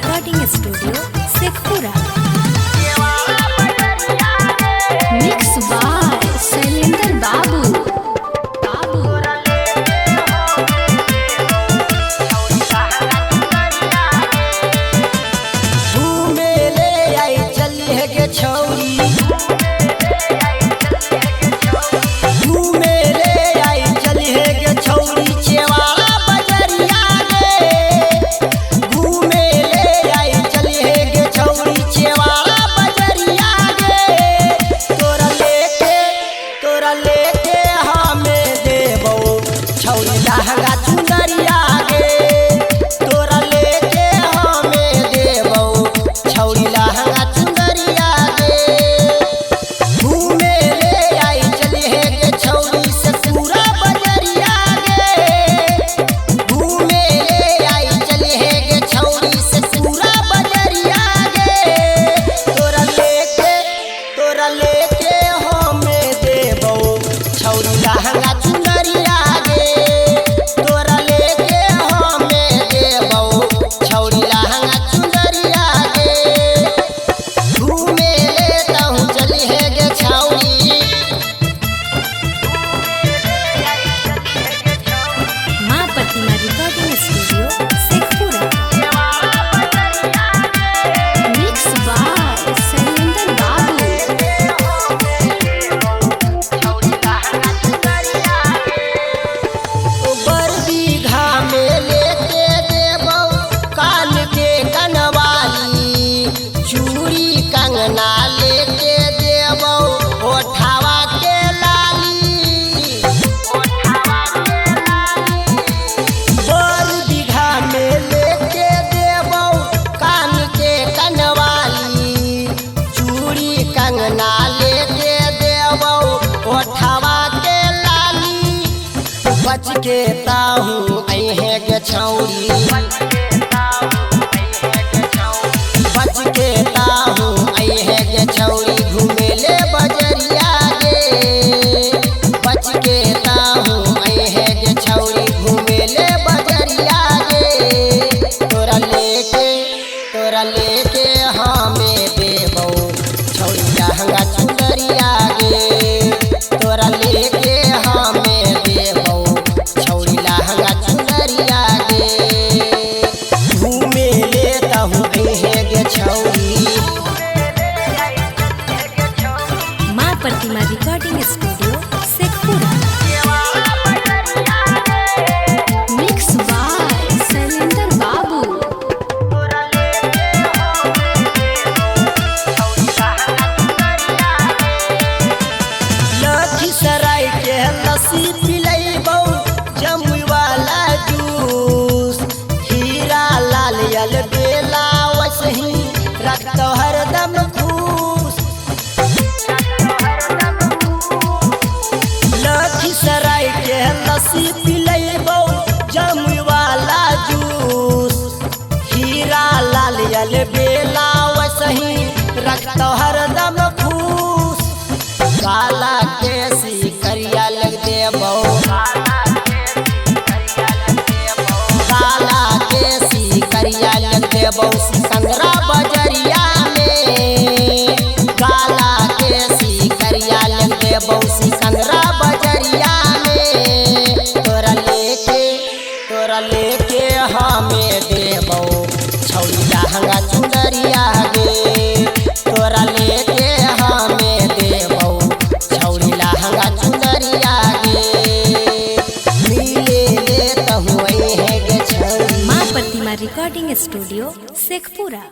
Recording studio Sheikhpura. Mix by Shailendra Babu. बच के ताहू अहे गे छौरी, बच के ताहू अहे गे छौरी, घूमेले बजरिया गे। बच के ताहू अहे गे छौरी, घूमेले बजरिया गे। तोरा लेके हमें देबो छौरी लहंगा चुनरिया गे। तोरा लेके हमें देबो छौरी लहंगा चुनरिया गे। घूमे लेता हूँ अहे गे छौरी। माँ Pratima recording studio Sheikhpura. Mix by Shailendra Babu. Lakhisarai के लस्सी पिलैबौ, जमुई वाला जूस, हीरा लाल यल बेला वसही रखतो हरदम खुश। लखीसराय के लस्सी पिलैबौ, जमुई वाला जूस, हीरा लाल यल बेला वसही रखतो हरदम खुश। काला केसी करिया लग देबो, काला केसी करिया लग देबो सिकंदरा बजरिया में। काला केसी करिया लग देबो सिकंदरा बजरिया में। तोरा लेके हमें देबो छौरी लहंगा चुनरिया गे। तोरा लेके हमें देबो छौरी लहंगा चुनरिया गे। मिले लेता हूँ अहे गे छौरी। माँ प्रतिमा रिकॉर्डिंग स्टूडियो शेखपुरा।